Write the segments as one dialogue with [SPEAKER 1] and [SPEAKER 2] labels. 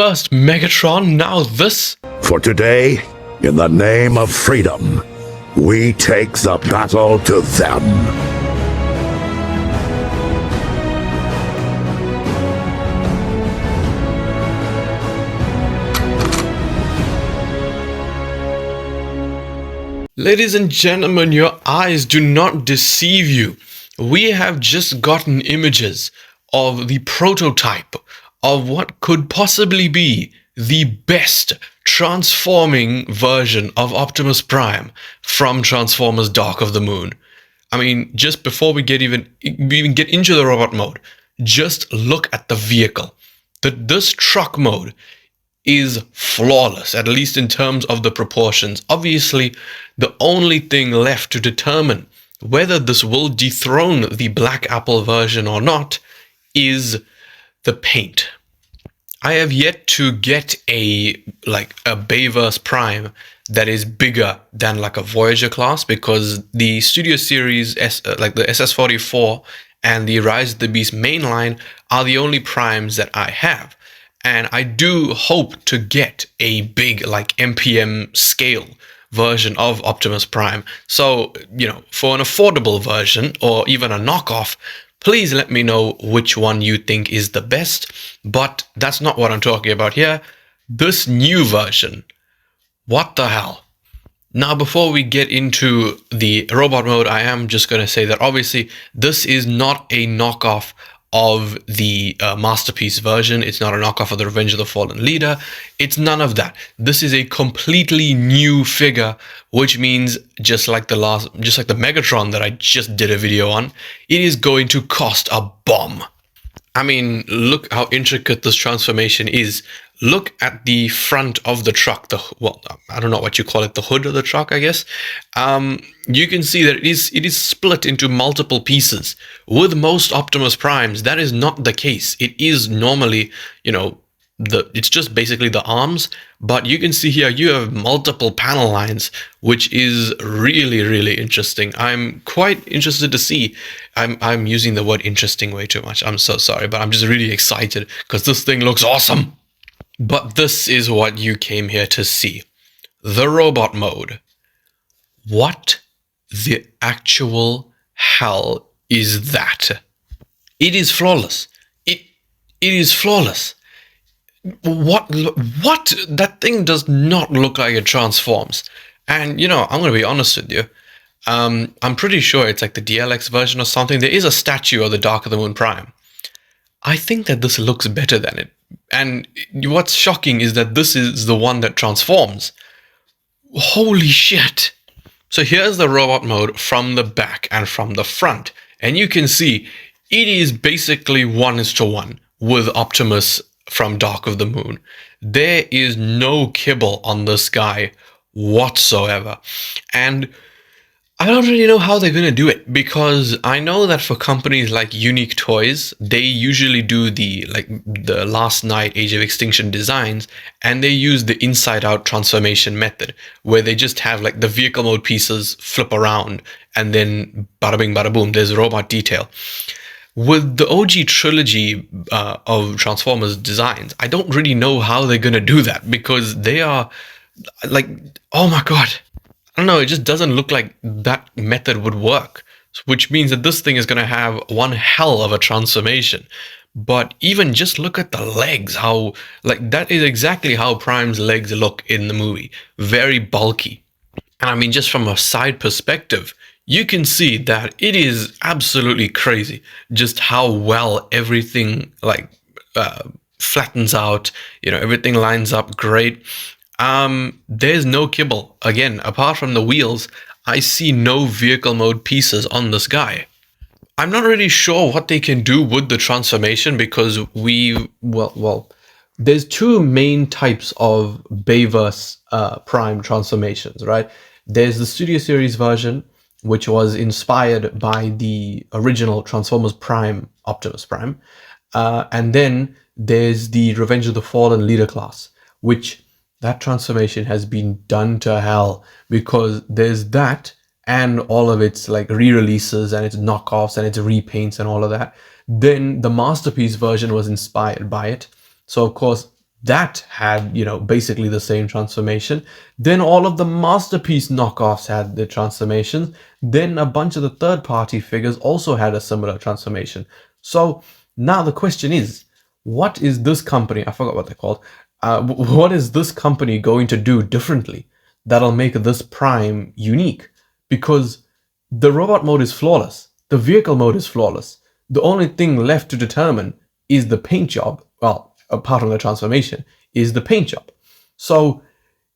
[SPEAKER 1] First Megatron, now this?
[SPEAKER 2] For today, in the name of freedom, we take the battle to them.
[SPEAKER 1] Ladies and gentlemen, your eyes do not deceive you. We have just gotten images of the prototype of what could possibly be the best transforming version of Optimus Prime from Transformers Dark of the Moon. I mean, just before we even get into the robot mode, just look at the vehicle. This truck mode is flawless, at least in terms of the proportions. Obviously, the only thing left to determine whether this will dethrone the Black Apple version or not is the paint. I have yet to get a BAYVERSE Prime that is bigger than like a Voyager class, because the Studio Series like the SS44 and the Rise of the Beast mainline are the only primes that I have. And I do hope to get a big like MPM scale version of Optimus Prime. So, you know, for an affordable version or even a knockoff, please let me know which one you think is the best. But that's not what I'm talking about here. This new version. What the hell? Now, before we get into the robot mode, I am just going to say that obviously this is not a knockoff of the Masterpiece version. It's not a knockoff of the Revenge of the Fallen Leader. It's none of that. This is a completely new figure, which means just like the Megatron that I just did a video on, it is going to cost a bomb. I mean, look how intricate this transformation is. Look at the front of the truck, I don't know what you call it, the hood of the truck, I guess. You can see that it is split into multiple pieces. With most Optimus Primes, that is not the case. It is normally, you know, it's just basically the arms, but you can see here you have multiple panel lines, which is really, really interesting. I'm quite interested to see. I'm using the word interesting way too much. I'm so sorry, but I'm just really excited because this thing looks awesome. But this is what you came here to see. The robot mode. What the actual hell is that? It is flawless. It is flawless. What? That thing does not look like it transforms. And, you know, I'm going to be honest with you. I'm pretty sure it's like the DLX version or something. There is a statue of the Dark of the Moon Prime. I think that this looks better than it. And what's shocking is that this is the one that transforms. Holy shit. So here's the robot mode from the back and from the front. And you can see it is basically 1:1 with Optimus from Dark of the Moon. There is no kibble on this guy whatsoever. And I don't really know how they're going to do it, because I know that for companies like Unique Toys, they usually do the Last Night Age of Extinction designs, and they use the inside out transformation method, where they just have like the vehicle mode pieces flip around and then bada bing bada boom, there's robot detail. With the OG trilogy of Transformers designs, I don't really know how they're going to do that, because they are like, oh my god. I don't know, it just doesn't look like that method would work, which means that this thing is going to have one hell of a transformation. But even just look at the legs, how, like, that is exactly how Prime's legs look in the movie. Very bulky. And I mean, just from a side perspective, you can see that it is absolutely crazy just how well everything, like, flattens out, you know, everything lines up great. There's no kibble. Again, apart from the wheels, I see no vehicle mode pieces on this guy. I'm not really sure what they can do with the transformation, because there's two main types of BAYVERSE Prime transformations, right? There's the Studio Series version, which was inspired by the original Transformers Prime, Optimus Prime. And then there's the Revenge of the Fallen Leader class, which that transformation has been done to hell, because there's that and all of its like re-releases and its knockoffs and its repaints and all of that. Then the Masterpiece version was inspired by it. So of course that had, you know, basically the same transformation. Then all of the Masterpiece knockoffs had the transformations. Then a bunch of the third-party figures also had a similar transformation. So now the question is, what is this company, I forgot what they're called, what is this company going to do differently that'll make this Prime unique? Because the robot mode is flawless. The vehicle mode is flawless. The only thing left to determine is the paint job. Well, apart from the transformation, is the paint job. So,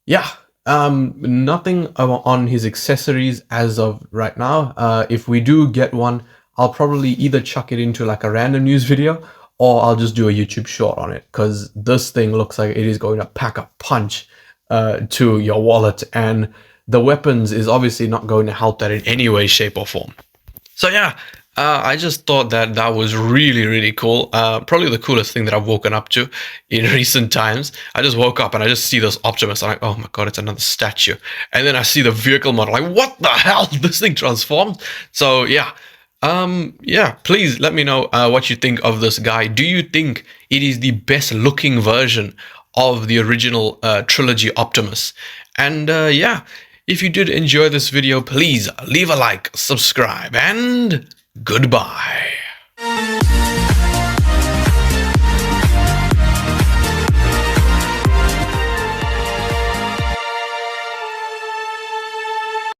[SPEAKER 1] yeah, nothing on his accessories as of right now. If we do get one, I'll probably either chuck it into like a random news video, or I'll just do a YouTube short on it, because this thing looks like it is going to pack a punch to your wallet, and the weapons is obviously not going to help that in any way, shape, or form. So yeah, I just thought that that was really, really cool. Probably the coolest thing that I've woken up to in recent times. I just woke up and I just see this Optimus. I'm like, oh my god, it's another statue. And then I see the vehicle model. Like, what the hell? This thing transformed. So yeah. Yeah, please let me know what you think of this guy. Do you think it is the best looking version of the original trilogy Optimus? And yeah, if you did enjoy this video, please leave a like, subscribe, and goodbye.